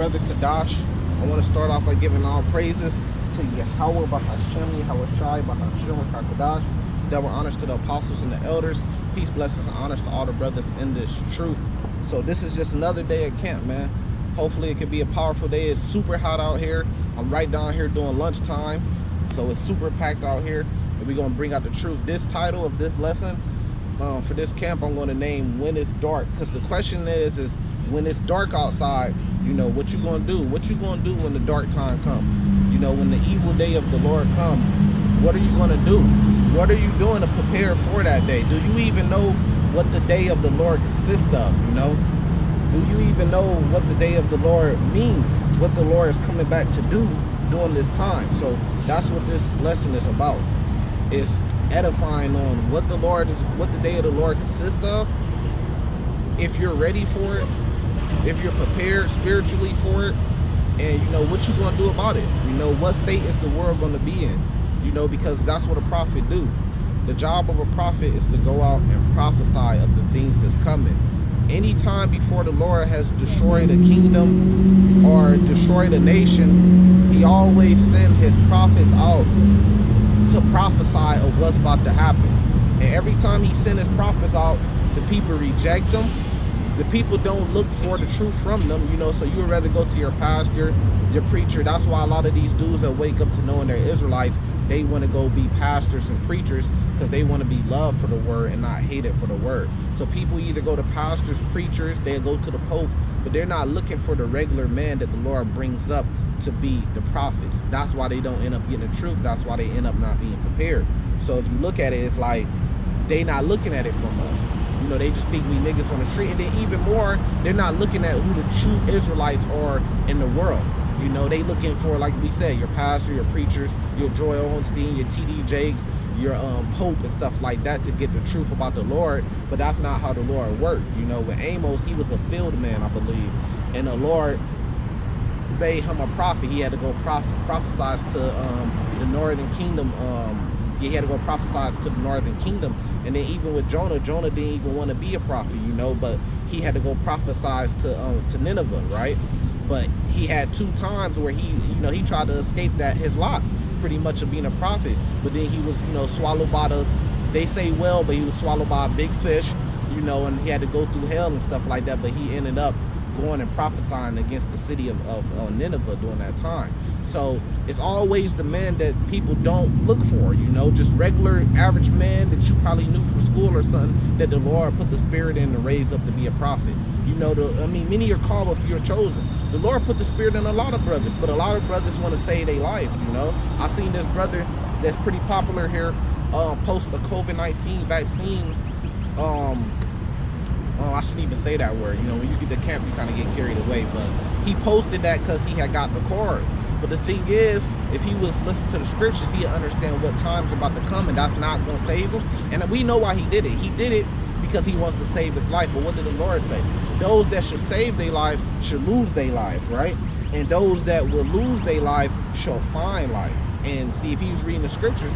brother Kadash. I want to start off by giving all praises to Yahweh, Bahashem, Yahweh Shai, Bahashem, Kadash. Double honors to the apostles and the elders. Peace, blessings, and honors to all the brothers in this truth. So this is just another day at camp, man. Hopefully it can be a powerful day. It's super hot out here. I'm right down here doing lunchtime, so it's super packed out here, and we're going to bring out the truth. This title of this lesson for this camp, I'm going to name When It's Dark, because the question is when it's dark outside, you know, what you going to do? What you going to do when the dark time comes? You know, when the evil day of the Lord comes, what are you going to do? What are you doing to prepare for that day? Do you even know what the day of the Lord consists of, you know? Do you even know what the day of the Lord means? What the Lord is coming back to do during this time? So that's what this lesson is about. It's edifying on what the day of the Lord consists of. If you're ready for it, if you're prepared spiritually for it, and you know what you're going to do about it. You know, what state is the world going to be in? You know, because that's what a prophet do. The job of a prophet is to go out and prophesy of the things that's coming. Anytime before the Lord has destroyed a kingdom or destroyed a nation, he always sends his prophets out to prophesy of what's about to happen. And every time he sends his prophets out, the people reject them. The people don't look for the truth from them, you know, so you would rather go to your pastor, your preacher. That's why a lot of these dudes that wake up to knowing they're Israelites, they want to go be pastors and preachers because they want to be loved for the word and not hated for the word. So people either go to pastors, preachers, they'll go to the Pope, but they're not looking for the regular man that the Lord brings up to be the prophets. That's why they don't end up getting the truth. That's why they end up not being prepared. So if you look at it, it's like they not looking at it from us. You know, they just think we niggas on the street. And then even more, they're not looking at who the true Israelites are in the world. You know, they looking for, like we said, your pastor, your preachers, your Joel Osteen, your T.D. Jakes, your Pope and stuff like that to get the truth about the Lord. But that's not how the Lord worked. You know, with Amos, he was a field man, I believe. And the Lord made him a prophet. He had to go prophesy to the northern kingdom. He had to go prophesy to the northern kingdom. And then even with Jonah didn't even want to be a prophet, you know, but he had to go prophesy to Nineveh, right? But he had 2 times where he tried to escape his lot, pretty much, of being a prophet. But then he was, you know, swallowed by they say whale, but he was swallowed by a big fish, you know, and he had to go through hell and stuff like that. But he ended up going and prophesying against the city of Nineveh during that time. So it's always the man that people don't look for, you know, just regular average man that you probably knew from school or something, that the Lord put the spirit in to raise up to be a prophet. You know, many are called but few are chosen. The Lord put the spirit in a lot of brothers, but a lot of brothers want to save their life, you know. I seen this brother that's pretty popular here post a COVID-19 vaccine. I shouldn't even say that word. You know, when you get to camp, you kind of get carried away. But he posted that because he had got the card. But the thing is, if he was listening to the scriptures, he'd understand what time's about to come, and that's not going to save him. And we know why he did it. He did it because he wants to save his life. But what did the Lord say? Those that should save their lives should lose their lives, right? And those that will lose their life shall find life. And see, if he was reading the scriptures,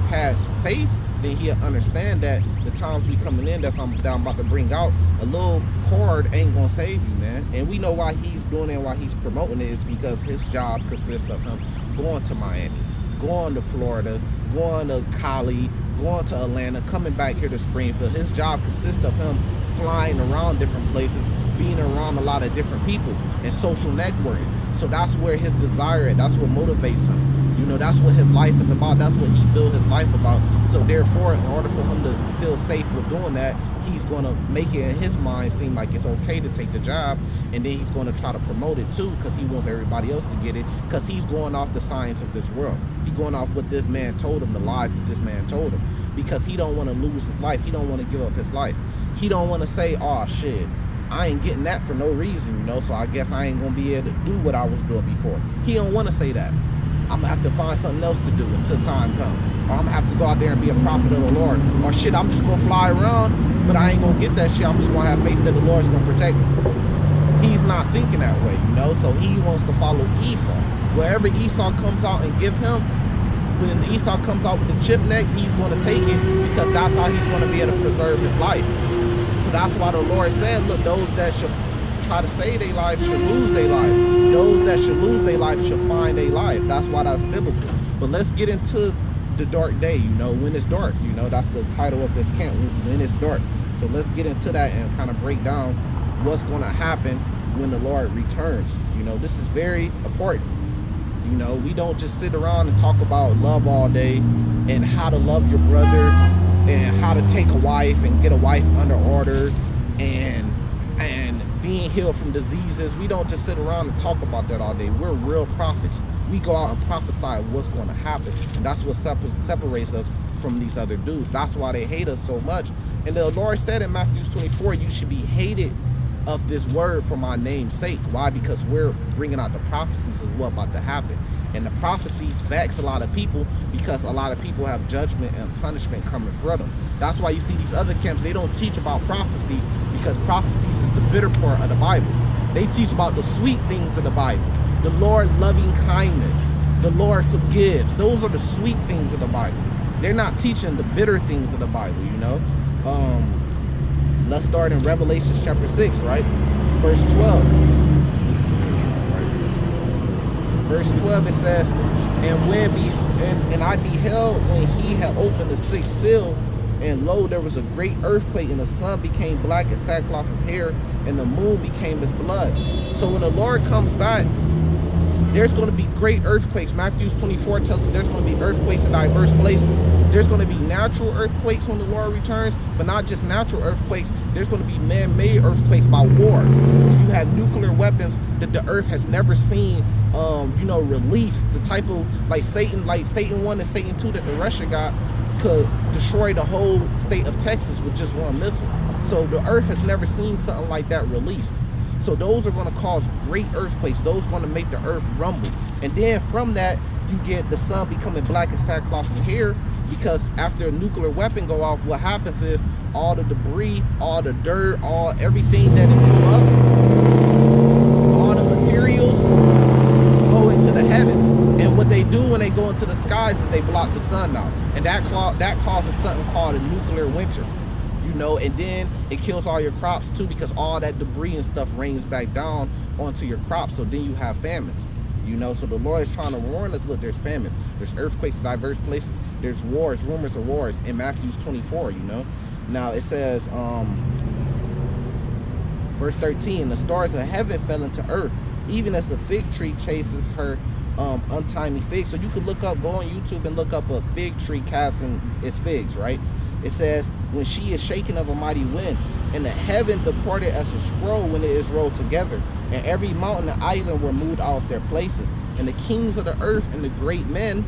has faith, then he'll understand that the times we coming in that I'm about to bring out, a little card ain't gonna save you, man. And we know why he's doing it and why he's promoting it is because his job consists of him going to Miami, going to Florida, going to Cali, going to Atlanta, coming back here to Springfield. His job consists of him flying around different places, being around a lot of different people and social networking. So that's where his desire is. That's what motivates him. You know, that's what his life is about. That's what he built his life about. So therefore, in order for him to feel safe with doing that, he's going to make it in his mind seem like it's okay to take the job. And then he's going to try to promote it too, because he wants everybody else to get it, because he's going off the science of this world. He's going off what this man told him, the lies that this man told him, because he don't want to lose his life. He don't want to give up his life. He don't want to say, oh shit, I ain't getting that for no reason, you know, so I guess I ain't going to be able to do what I was doing before. He don't want to say that. I'm going to have to find something else to do until time comes. Or I'm going to have to go out there and be a prophet of the Lord. Or shit, I'm just going to fly around, but I ain't going to get that shit. I'm just going to have faith that the Lord's going to protect me. He's not thinking that way, you know, so he wants to follow Esau. Wherever Esau comes out and give him, when Esau comes out with the chip next, he's going to take it, because that's how he's going to be able to preserve his life. So that's why the Lord said, look, those that should try to save their life should lose their life. Those that should lose their life should find their life. That's why that's biblical. But let's get into the dark day, you know, when it's dark. You know, that's the title of this camp, when it's dark. So let's get into that and kind of break down what's going to happen when the Lord returns. You know, this is very important. You know, we don't just sit around and talk about love all day and how to love your brother and how to take a wife and get a wife under order and being healed from diseases. We don't just sit around and talk about that all day. We're real prophets. We go out and prophesy what's going to happen. And that's what separates us from these other dudes. That's why they hate us so much. And the Lord said in Matthew 24, you should be hated of this word for my name's sake. Why? Because we're bringing out the prophecies of what's about to happen. And the prophecies vex a lot of people because a lot of people have judgment and punishment coming for them. That's why you see these other camps, they don't teach about prophecies, because prophecies is the bitter part of the Bible. They teach about the sweet things of the Bible. The Lord loving kindness. The Lord forgives. Those are the sweet things of the Bible. They're not teaching the bitter things of the Bible, you know. Let's start in Revelation chapter 6, right? Verse 12. Verse 12, it says, and I beheld when he had opened the sixth seal, and lo, there was a great earthquake, and the sun became black as sackcloth of hair, and the moon became as blood. So when the Lord comes back, there's going to be great earthquakes. Matthew 24 tells us there's going to be earthquakes in diverse places. There's going to be natural earthquakes when the Lord returns, but not just natural earthquakes. There's going to be man-made earthquakes by war. You have nuclear weapons that the earth has never seen, you know, released. The type of, like Satan 1 and Satan 2 that the Russia got could destroy the whole state of Texas with just one missile. So the earth has never seen something like that released. So those are going to cause great earthquakes. Those are going to make the earth rumble. And then from that, you get the sun becoming black as sackcloth of hair, because after a nuclear weapon go off, what happens is all the debris, all the dirt, everything that is up, all the materials go into the heavens. And what they do when they go into the skies is they block the sun out. And that causes something called a nuclear winter. You know, and then it kills all your crops too, because all that debris and stuff rains back down onto your crops. So then you have famines, you know. So the Lord is trying to warn us, look, there's famines, there's earthquakes in diverse places, there's wars, rumors of wars in Matthew 24, you know. Now it says, verse 13, the stars of heaven fell into earth, even as a fig tree chases her untimely figs. So you could look up, go on YouTube and look up a fig tree casting its figs, right? It says, when she is shaken of a mighty wind, and the heaven departed as a scroll when it is rolled together, and every mountain and island were moved out of their places, and the kings of the earth and the great men,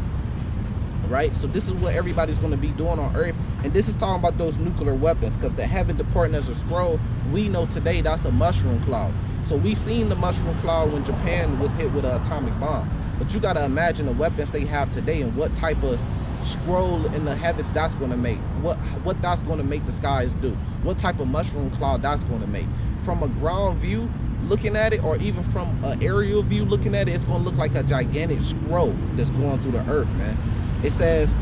right? So this is what everybody's going to be doing on earth. And this is talking about those nuclear weapons, because the heaven departing as a scroll, we know today that's a mushroom cloud. So we seen the mushroom cloud when Japan was hit with an atomic bomb. But you got to imagine the weapons they have today and what type of scroll in the heavens that's going to make, what that's going to make the skies do, what type of mushroom cloud that's going to make. From a ground view looking at it, or even from an aerial view looking at it, it's going to look like a gigantic scroll that's going through the earth, man. It says,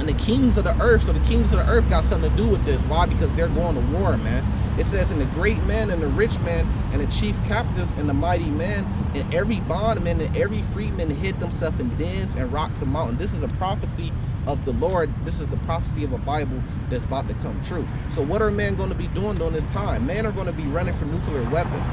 and the kings of the earth, so the kings of the earth got something to do with this. Why? Because they're going to war, man. It says, and the great men and the rich men and the chief captives and the mighty men and every bondman and every freedman hid themselves in dens and rocks and mountains. This is a prophecy of the Lord. This is the prophecy of a Bible that's about to come true. So what are men going to be doing during this time? Men are going to be running for nuclear weapons.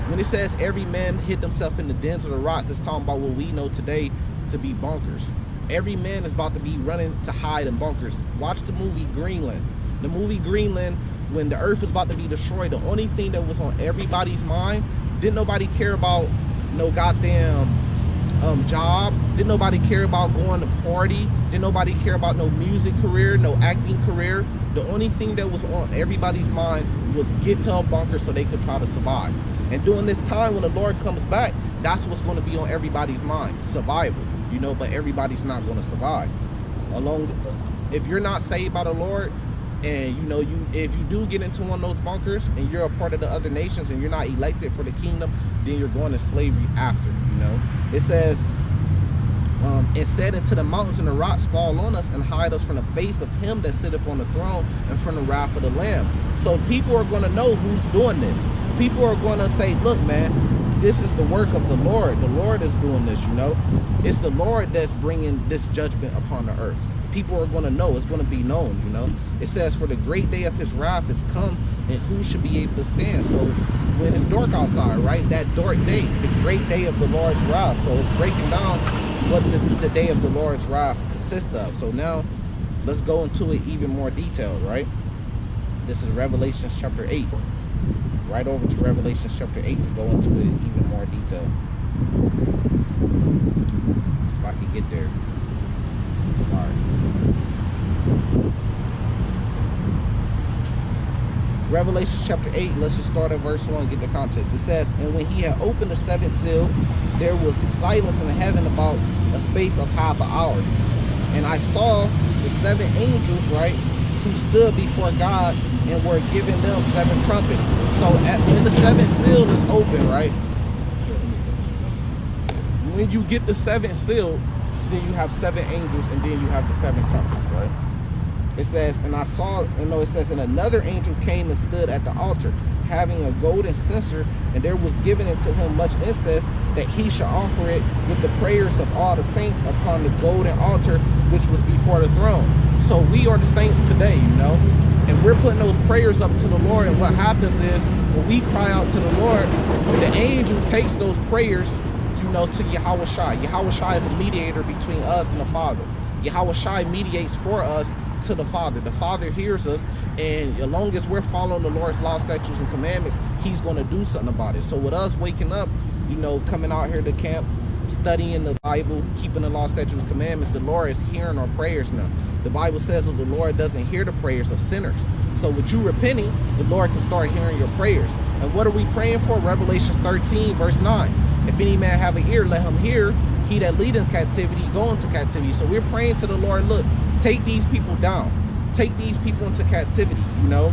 When it says every man hid themselves in the dens of the rocks, it's talking about what we know today to be bunkers. Every man is about to be running to hide in bunkers. Watch the movie Greenland. The movie Greenland, when the earth was about to be destroyed, the only thing that was on everybody's mind, didn't nobody care about no goddamn job, didn't nobody care about going to party, didn't nobody care about no music career, no acting career. The only thing that was on everybody's mind was get to a bunker so they could try to survive. And during this time when the Lord comes back, that's what's going to be on everybody's mind, survival, you know. But everybody's not going to survive. If you're not saved by the Lord, and you know, if you do get into one of those bunkers and you're a part of the other nations and you're not elected for the kingdom, then you're going to slavery after, you know. It says, and said unto the mountains and the rocks, fall on us and hide us from the face of him that sitteth on the throne and from the wrath of the Lamb. So people are going to know who's doing this. people are going to say, look, man, this is the work of the Lord. The Lord is doing this, you know. It's the Lord that's bringing this judgment upon the earth. People are going to know. It's going to be known, you know. It says, for the great day of his wrath is come, and who should be able to stand? So when it's dark outside, right, that dark day, the great day of the Lord's wrath. So it's breaking down what the day of the Lord's wrath consists of. So now let's go into it even more detailed, right? This is Revelation chapter 8. Right over to Revelation chapter 8 to go into it even more detail. If I could get there. Sorry. Revelation chapter 8, let's just start at verse 1 and get the context. It says, and when he had opened the seventh seal, there was silence in heaven about a space of half an hour. And I saw the seven angels, right, who stood before God and were giving them seven trumpets. So when the seventh seal is open, right, when you get the seventh seal, then you have seven angels, and then you have the seven trumpets, right? It says, and I saw, it says, and another angel came and stood at the altar, having a golden censer, and there was given unto him much incense, that he should offer it with the prayers of all the saints upon the golden altar which was before the throne. So we are the saints today, you know, and we're putting those prayers up to the Lord. And what happens is when we cry out to the Lord, the angel takes those prayers, you know, to Yahweh Shai. Yahweh Shai is a mediator between us and the Father. Yahweh Shai mediates for us to the Father. The Father hears us, and as long as we're following the Lord's law, statutes, and commandments, he's going to do something about it. So with us waking up, you know, coming out here to camp, studying the Bible, keeping the law, statutes, and commandments, the Lord is hearing our prayers now. The Bible says that the Lord doesn't hear the prayers of sinners. So with you repenting, the Lord can start hearing your prayers. And what are we praying for? Revelation 13, verse 9. If any man have an ear, let him hear. He that lead in captivity, go into captivity. So we're praying to the Lord, look, take these people down. Take these people into captivity, you know.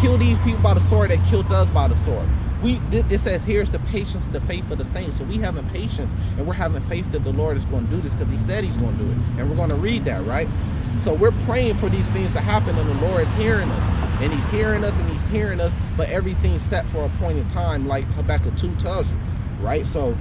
Kill these people by the sword that killed us by the sword. It says, here's the patience and the faith of the saints. So we having patience, and we're having faith that the Lord is going to do this, because he said he's going to do it. And we're going to read that, right? So we're praying for these things to happen, and the Lord is hearing us. And he's hearing us, and he's hearing us, but everything's set for a point in time, like Habakkuk 2 tells you, right? So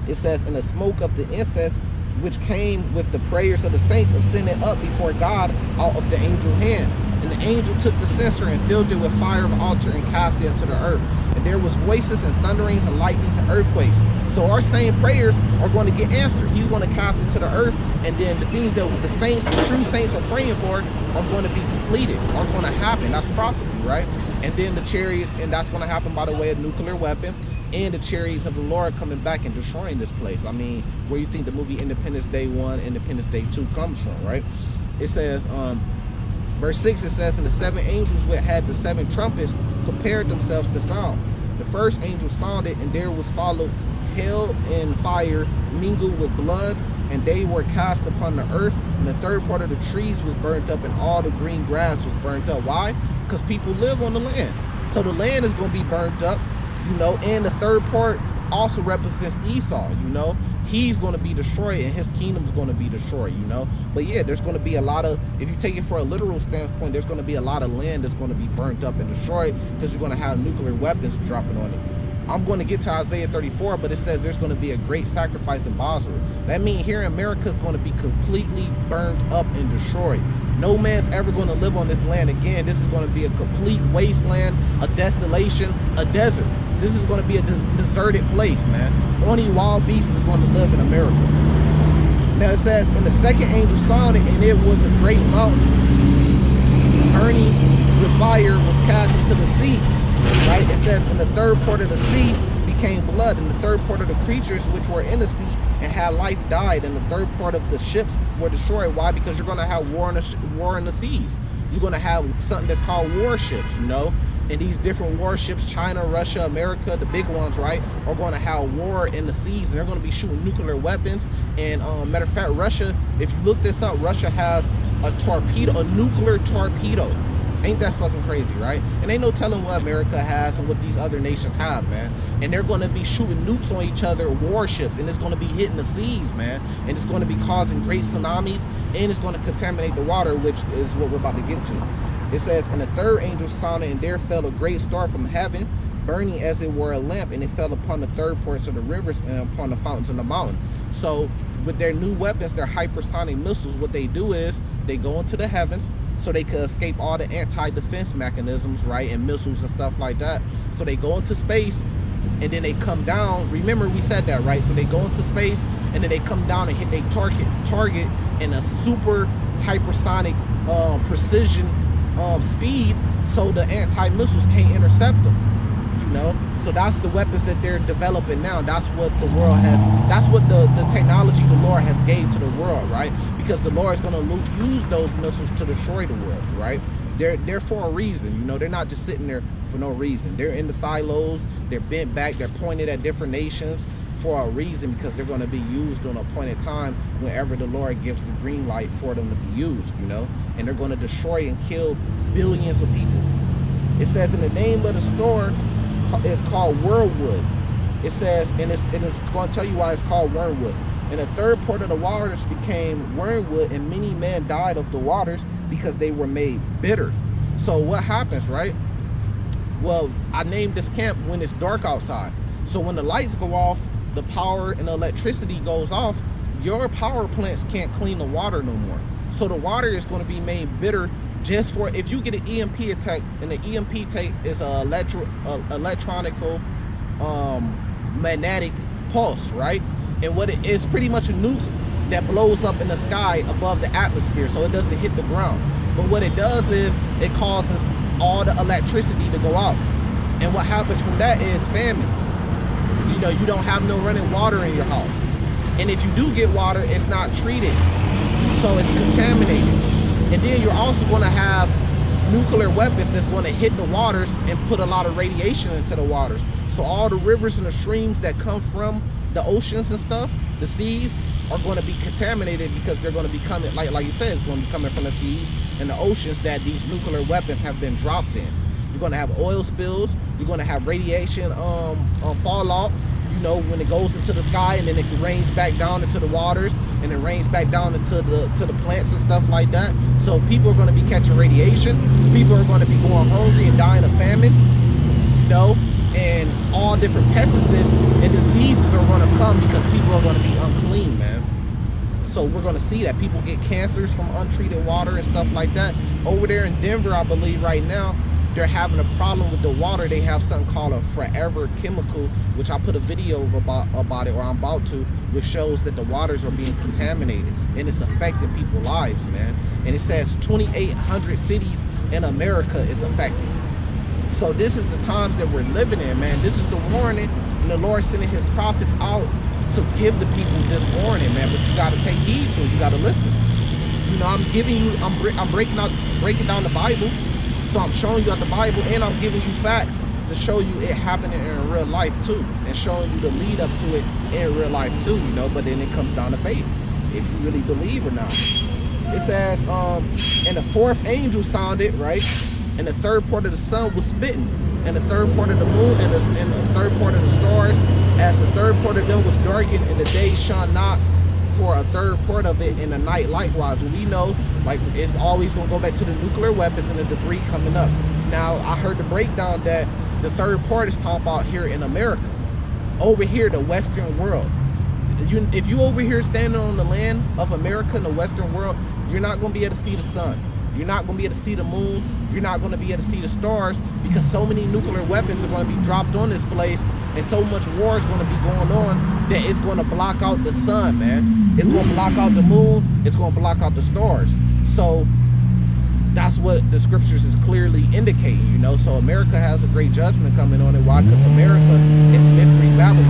it says, and the smoke of the incense, which came with the prayers of the saints, ascended up before God out of the angel hand. And the angel took the censer and filled it with fire of altar and cast it into the earth. And there was voices and thunderings and lightnings and earthquakes. So our same prayers are going to get answered. He's going to cast it to the earth, and then the things that the saints, the true saints are praying for are going to be completed, are going to happen. That's prophecy, right? And then the chariots, and that's going to happen by the way of nuclear weapons, and the chariots of the Lord coming back and destroying this place. I mean, where you think the movie Independence Day 1, Independence Day 2 comes from, right? It says, verse 6, it says, and the seven angels which had the seven trumpets prepared themselves to sound. The first angel sounded, and there was followed hail and fire mingled with blood, and they were cast upon the earth, and the third part of the trees was burnt up, and all the green grass was burnt up. Why? Because people live on the land. So the land is going to be burnt up, you know, and the third part also represents Esau, you know. He's going to be destroyed, and his kingdom is going to be destroyed, you know. But yeah, there's going to be a lot of, if you take it for a literal standpoint, there's going to be a lot of land that's going to be burnt up and destroyed, because you're going to have nuclear weapons dropping on it. I'm going to get to Isaiah 34, but it says there's going to be a great sacrifice in Basra. That means here in America is going to be completely burned up and destroyed. No man's ever going to live on this land again. This is going to be a complete wasteland, a desolation, a desert. This is going to be a deserted place, man. Only wild beasts is going to live in America. Now it says, and the second angel sounded, and it was a great mountain, burning with fire, was cast into the sea. Right? It says, and the third part of the sea became blood, and the third part of the creatures which were in the sea and had life died, and the third part of the ships were destroyed. Why? Because you're going to have war in the seas. You're going to have something that's called warships, you know. And these different warships, China, Russia, America, the big ones, right, are going to have war in the seas, and they're going to be shooting nuclear weapons. And matter of fact, Russia, if you look this up, Russia has a torpedo, a nuclear torpedo. Ain't that fucking crazy, right? And ain't no telling what America has and what these other nations have, man. And they're going to be shooting nukes on each other, warships, and it's going to be hitting the seas, man. And it's going to be causing great tsunamis, and it's going to contaminate the water, which is what we're about to get to. It says, and the third angel sounded, and there fell a great star from heaven, burning as it were a lamp, and it fell upon the third portion of the rivers and upon the fountains in the mountain. So with their new weapons, their hypersonic missiles, what they do is they go into the heavens so they could escape all the anti-defense mechanisms, right, and missiles and stuff like that. So they go into space, and then they come down. Remember, we said that, right? So they go into space, and then they come down and hit their target in a super hypersonic precision speed, so the anti-missiles can't intercept them. You know, so that's the weapons that they're developing now. That's what the world has. That's what the technology the Lord has gave to the world, right? Because the Lord is going to use those missiles to destroy the world, right? They're for a reason. You know, they're not just sitting there for no reason. They're in the silos. They're bent back. They're pointed at different nations for a reason, because they're going to be used on a appointed time whenever the Lord gives the green light for them to be used. You know, and they're going to destroy and kill billions of people. It says in the name of the store is called Wormwood. It says, and it's going to tell you why it's called Wormwood. And the third part of the waters became wormwood, and many men died of the waters because they were made bitter. So what happens, right? Well, I named this camp when it's dark outside. So when the lights go off, the power and the electricity goes off, your power plants can't clean the water no more. So the water is going to be made bitter just for, if you get an EMP attack, and the EMP attack is a electronical magnetic pulse, right? And what it is, pretty much a nuke that blows up in the sky above the atmosphere, so it doesn't hit the ground. But what it does is it causes all the electricity to go out, and what happens from that is famines. You know, you don't have no running water in your house, and if you do get water, it's not treated, so it's contaminated. And then you're also going to have nuclear weapons that's going to hit the waters and put a lot of radiation into the waters. So all the rivers and the streams that come from the oceans and stuff, the seas, are going to be contaminated, because they're going to be coming, like you said, it's going to be coming from the seas and the oceans that these nuclear weapons have been dropped in. You're going to have oil spills. You're going to have radiation fallout. You know, when it goes into the sky, and then it rains back down into the waters, and it rains back down into the plants and stuff like that. So people are going to be catching radiation. People are going to be going hungry and dying of famine. You know, and all different pesticides and diseases are going to come because people are going to be unclean, man. So we're going to see that people get cancers from untreated water and stuff like that. Over there in Denver, I believe right now, they're having a problem with the water. They have something called a forever chemical, which I put a video about it, or I'm about to, which shows that the waters are being contaminated, and it's affecting people's lives, man. And it says 2,800 cities in America is affected. So this is the times that we're living in, man. This is the warning, and the Lord sending his prophets out to give the people this warning, man. But you got to take heed to it. You got to listen. You know, I'm giving you, I'm breaking down the Bible. So I'm showing you out the Bible, and I'm giving you facts to show you it happening in real life too, and showing you the lead up to it in real life too, you know. But then it comes down to faith, if you really believe or not. It says, and the fourth angel sounded, right? And the third part of the sun was smitten, and the third part of the moon, and the third part of the stars, as the third part of them was darkened, and the day shone not for a third part of it, in the night likewise. We know, like, it's always going to go back to the nuclear weapons and the debris coming up. Now, I heard the breakdown that the third part is talking about here in America, over here, the Western world. If you over here standing on the land of America in the Western world, you're not going to be able to see the sun. You're not going to be able to see the moon. You're not going to be able to see the stars, because so many nuclear weapons are going to be dropped on this place, and so much war is going to be going on that it's going to block out the sun, man. It's going to block out the moon. It's going to block out the stars. So that's what the scriptures is clearly indicating, you know. So America has a great judgment coming on it. Why? Because America is Mystery Babylon.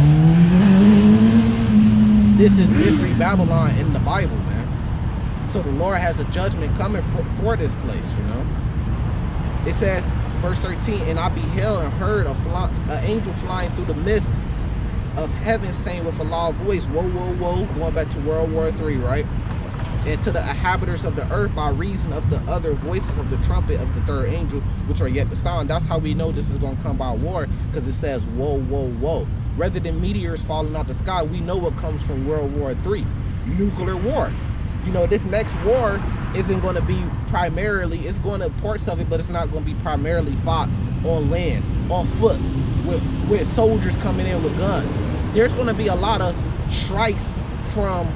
This is Mystery Babylon in the Bible, man. So the Lord has a judgment coming for this place, you know. It says, verse 13, and I beheld and heard an angel flying through the midst of heaven, saying with a loud voice, woe, woe, woe, going back to World War III, right? And to the inhabitants of the earth, by reason of the other voices of the trumpet of the third angel, which are yet to sound. That's how we know this is going to come by war, because it says, woe, woe, woe. Rather than meteors falling out the sky, we know what comes from World War III, nuclear war. You know, this next war isn't going to be primarily, it's going to parts of it, but it's not going to be primarily fought on land, on foot. with soldiers coming in with guns. There's going to be a lot of strikes from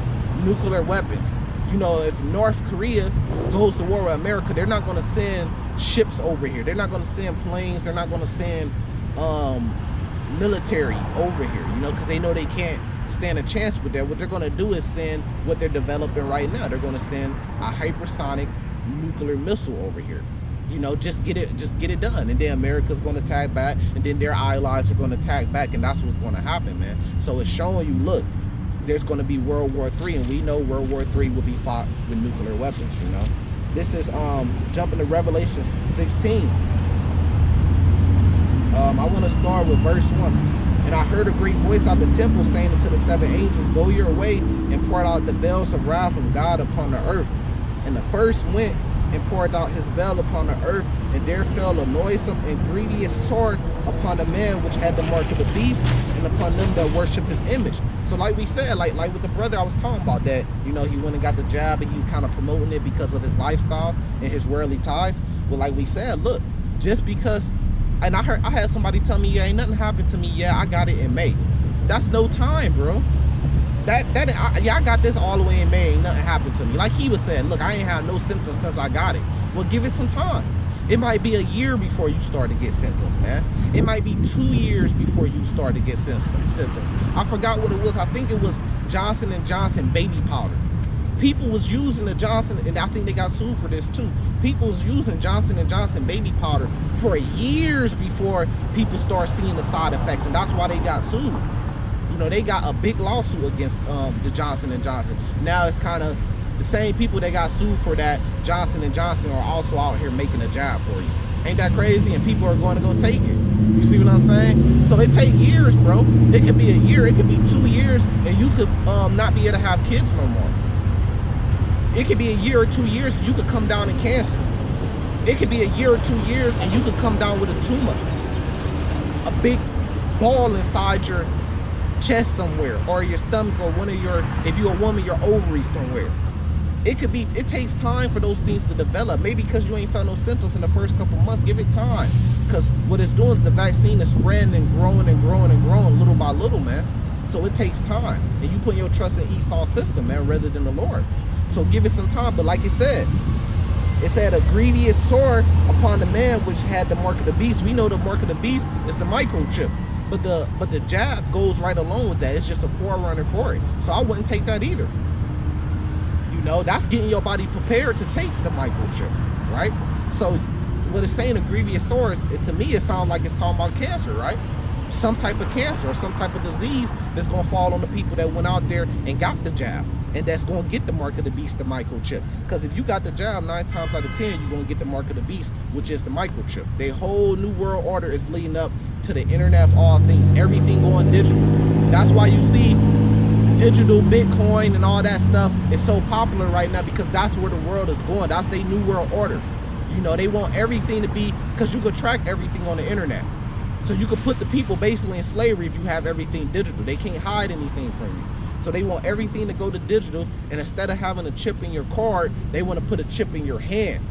nuclear weapons. You know, if North Korea goes to war with America, they're not going to send ships over here. They're not going to send planes. They're not going to send military over here, you know, because they know they can't stand a chance with that. What they're going to do is send what they're developing right now. They're going to send a hypersonic nuclear missile over here. You know, just get it done, and then America's going to attack back, and then their allies are going to attack back, and that's what's going to happen, man. So it's showing you, look, there's going to be World War III, and we know World War III will be fought with nuclear weapons. You know, this is jumping to Revelation 16. I want to start with verse 1. And I heard a great voice out the temple saying unto the 7 angels, go your way and pour out the veils of wrath of God upon the earth. And the first went and poured out his veil upon the earth, and there fell a noisome and grievous sword upon the man which had the mark of the beast, and upon them that worship his image. So like we said, like with the brother I was talking about, that, you know, he went and got the jab and he was kind of promoting it because of his lifestyle and his worldly ties. Well, like we said, look, just because, and I had somebody tell me, yeah, ain't nothing happened to me. Yeah, I got it in May. That's no time, bro. I got this all the way in May. Ain't nothing happened to me. Like he was saying, look, I ain't had no symptoms since I got it. Well, give it some time. It might be a year before you start to get symptoms, man. It might be 2 years before you start to get symptoms. I forgot what it was. I think it was Johnson & Johnson baby powder. People was using the Johnson, and I think they got sued for this too. People was using Johnson & Johnson baby powder for years before people start seeing the side effects, and that's why they got sued. You know, they got a big lawsuit against the Johnson & Johnson. Now it's kind of the same people that got sued for that Johnson & Johnson are also out here making a job for you. Ain't that crazy? And people are going to go take it. You see what I'm saying? So it take years, bro. It could be a year. It could be 2 years, and you could not be able to have kids no more. It could be a year or 2 years, and you could come down in cancer. It could be a year or 2 years, and you could come down with a tumor. A big ball inside your chest somewhere, or your stomach, or one of your, if you're a woman, your ovaries somewhere. It could be, it takes time for those things to develop. Maybe because you ain't felt no symptoms in the first couple months, give it time. Because what it's doing is the vaccine is spreading and growing and growing and growing little by little, man. So it takes time. And you put your trust in Esau's system, man, rather than the Lord. So give it some time. But like it said a grievous sword upon the man which had the mark of the beast. We know the mark of the beast is the microchip. But the jab goes right along with that. It's just a forerunner for it. So I wouldn't take that either. You know, that's getting your body prepared to take the microchip, right? So what it's saying, a grievous sword, to me, it sounds like it's talking about cancer, right? Some type of cancer or some type of disease that's going to fall on the people that went out there and got the jab, and that's going to get the mark of the beast, the microchip. Because if you got the jab, 9 times out of 10, you're going to get the mark of the beast, which is the microchip. The whole new world order is leading up to the internet of all things, everything going digital. That's why you see digital Bitcoin and all that stuff is so popular right now, because that's where the world is going. That's their new world order. You know, they want everything to be, because you could track everything on the internet. So you could put the people basically in slavery if you have everything digital. They can't hide anything from you. So they want everything to go to digital, and instead of having a chip in your card, they want to put a chip in your hand.